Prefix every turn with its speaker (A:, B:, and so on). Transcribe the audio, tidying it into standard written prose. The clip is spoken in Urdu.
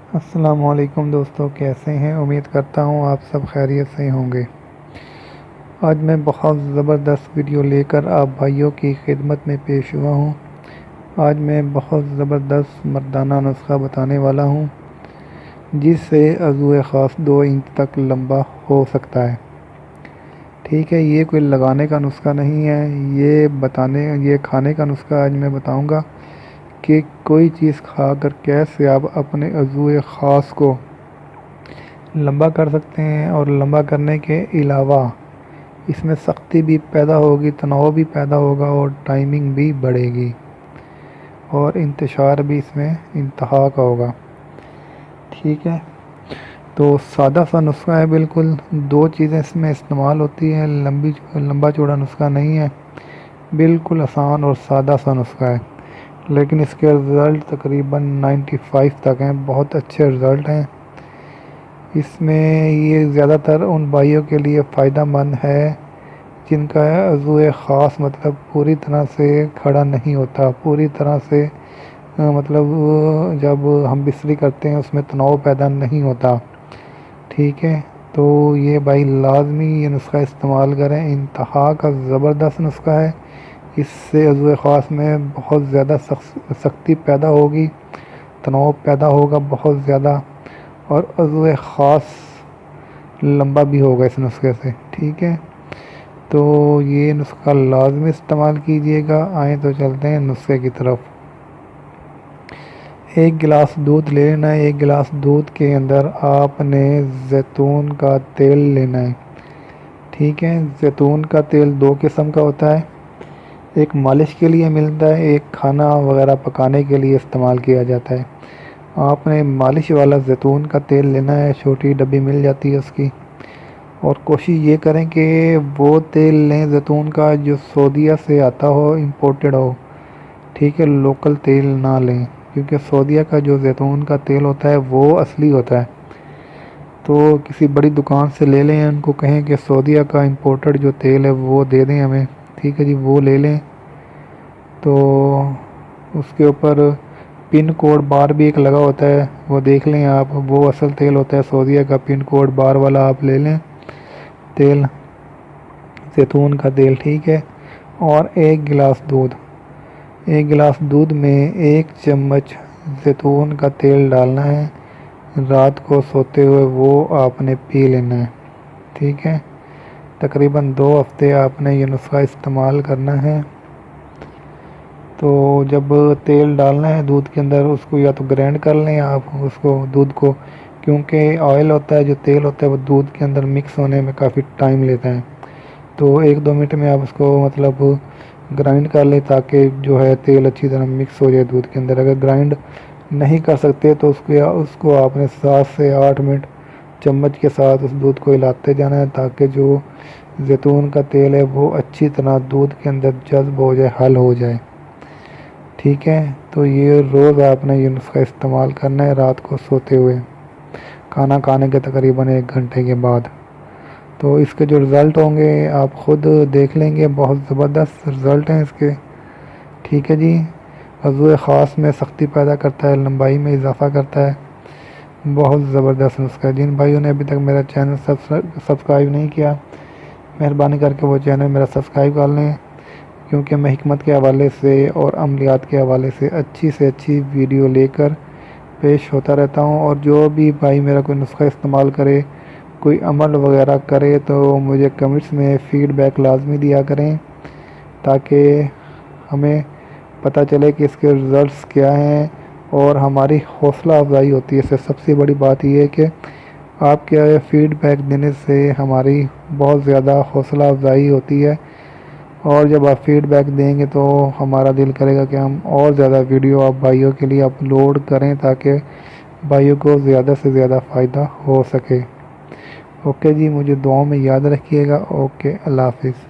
A: السلام علیکم دوستو، کیسے ہیں؟ امید کرتا ہوں آپ سب خیریت سے ہوں گے۔ آج میں بہت زبردست ویڈیو لے کر آپ بھائیوں کی خدمت میں پیش ہوا ہوں۔ آج میں بہت زبردست مردانہ نسخہ بتانے والا ہوں جس سے عضو خاص 2 انچ تک لمبا ہو سکتا ہے۔ ٹھیک ہے، یہ کوئی لگانے کا نسخہ نہیں ہے، یہ کھانے کا نسخہ آج میں بتاؤں گا کہ کوئی چیز کھا کر کیسے آپ اپنے عضو خاص کو لمبا کر سکتے ہیں، اور لمبا کرنے کے علاوہ اس میں سختی بھی پیدا ہوگی، تناؤ بھی پیدا ہوگا، اور ٹائمنگ بھی بڑھے گی، اور انتشار بھی اس میں انتہا کا ہوگا۔ ٹھیک ہے، تو سادہ سا نسخہ ہے، بالکل 2 چیزیں اس میں استعمال ہوتی ہیں، لمبا چوڑا نسخہ نہیں ہے، بالکل آسان اور سادہ سا نسخہ ہے، لیکن اس کے رزلٹ تقریباً 95 تک ہیں، بہت اچھے رزلٹ ہیں۔ اس میں یہ زیادہ تر ان بھائیوں کے لیے فائدہ مند ہے جن کا عضو خاص پوری طرح سے کھڑا نہیں ہوتا، پوری طرح سے جب ہم بستری کرتے ہیں اس میں تناؤ پیدا نہیں ہوتا۔ ٹھیک ہے، تو یہ بھائی لازمی یہ نسخہ استعمال کریں، انتہا کا زبردست نسخہ ہے۔ اس سے عضو خاص میں بہت زیادہ سختی پیدا ہوگی، تناؤ پیدا ہوگا بہت زیادہ، اور عضو خاص لمبا بھی ہوگا اس نسخے سے۔ ٹھیک ہے، تو یہ نسخہ لازمی استعمال کیجیے گا۔ آئیں تو چلتے ہیں نسخے کی طرف۔ 1 گلاس دودھ لے لینا ہے۔ 1 گلاس دودھ کے اندر آپ نے زیتون کا تیل لینا ہے۔ ٹھیک ہے، زیتون کا تیل 2 قسم کا ہوتا ہے، ایک مالش کے لیے ملتا ہے، ایک کھانا وغیرہ پکانے کے لیے استعمال کیا جاتا ہے۔ آپ نے مالش والا زیتون کا تیل لینا ہے، چھوٹی ڈبی مل جاتی ہے اس کی، اور کوشش یہ کریں کہ وہ تیل لیں زیتون کا جو سعودیہ سے آتا ہو، امپورٹڈ ہو۔ ٹھیک ہے، لوکل تیل نہ لیں، کیونکہ سعودیہ کا جو زیتون کا تیل ہوتا ہے وہ اصلی ہوتا ہے۔ تو کسی بڑی دکان سے لے لیں، ان کو کہیں کہ سعودیہ کا امپورٹڈ جو تیل ہے وہ دے دیں ہمیں۔ ٹھیک ہے جی، وہ لے لیں۔ تو اس کے اوپر پن کوڈ بار بھی ایک لگا ہوتا ہے، وہ دیکھ لیں آپ، وہ اصل تیل ہوتا ہے سعودیہ کا، پن کوڈ بار والا آپ لے لیں تیل، زیتون کا تیل۔ ٹھیک ہے، اور 1 گلاس دودھ، 1 گلاس دودھ میں 1 چمچ زیتون کا تیل ڈالنا ہے، رات کو سوتے ہوئے وہ آپ نے پی لینا ہے۔ ٹھیک ہے، تقریباً 2 ہفتے آپ نے یہ نسخہ استعمال کرنا ہے۔ تو جب تیل ڈالنا ہے دودھ کے اندر، اس کو یا تو گرینڈ کر لیں آپ دودھ کو، کیونکہ آئل ہوتا ہے جو تیل ہوتا ہے وہ دودھ کے اندر مکس ہونے میں کافی ٹائم لیتا ہے، تو 1-2 منٹ میں آپ اس کو گرائنڈ کر لیں تاکہ جو ہے تیل اچھی طرح مکس ہو جائے دودھ کے اندر۔ اگر گرائنڈ نہیں کر سکتے تو اس کو آپ نے 7 سے 8 منٹ چمچ کے ساتھ اس دودھ کو ہلاتے جانا ہے تاکہ جو زیتون کا تیل ہے وہ اچھی طرح دودھ کے اندر جذب ہو جائے، حل ہو جائے۔ ٹھیک ہے، تو یہ روز آپ نے یہ نسخہ استعمال کرنا ہے رات کو سوتے ہوئے، کھانا کھانے کے تقریباً 1 گھنٹے کے بعد۔ تو اس کے جو رزلٹ ہوں گے آپ خود دیکھ لیں گے، بہت زبردست رزلٹ ہیں اس کے۔ ٹھیک ہے جی، عضو خاص میں سختی پیدا کرتا ہے، لمبائی میں اضافہ کرتا ہے، بہت زبردست نسخہ ہے۔ جن بھائیوں نے ابھی تک میرا چینل سبسکرائب نہیں کیا، مہربانی کر کے وہ چینل میرا سبسکرائب کر لیں، کیونکہ میں حکمت کے حوالے سے اور عملیات کے حوالے سے اچھی ویڈیو لے کر پیش ہوتا رہتا ہوں، اور جو بھی بھائی میرا کوئی نسخہ استعمال کرے، کوئی عمل وغیرہ کرے، تو مجھے کمنٹس میں فیڈ بیک لازمی دیا کریں تاکہ ہمیں پتہ چلے کہ اس کے رزلٹس کیا ہیں، اور ہماری حوصلہ افزائی ہوتی ہے۔ اس سے سب سے بڑی بات یہ ہے کہ آپ کے فیڈ بیک دینے سے ہماری بہت زیادہ حوصلہ افزائی ہوتی ہے، اور جب آپ فیڈ بیک دیں گے تو ہمارا دل کرے گا کہ ہم اور زیادہ ویڈیو آپ بھائیوں کے لیے اپلوڈ کریں تاکہ بھائیوں کو زیادہ سے زیادہ فائدہ ہو سکے۔ اوکے جی، مجھے دعاؤں میں یاد رکھیے گا۔ اوکے، اللہ حافظ۔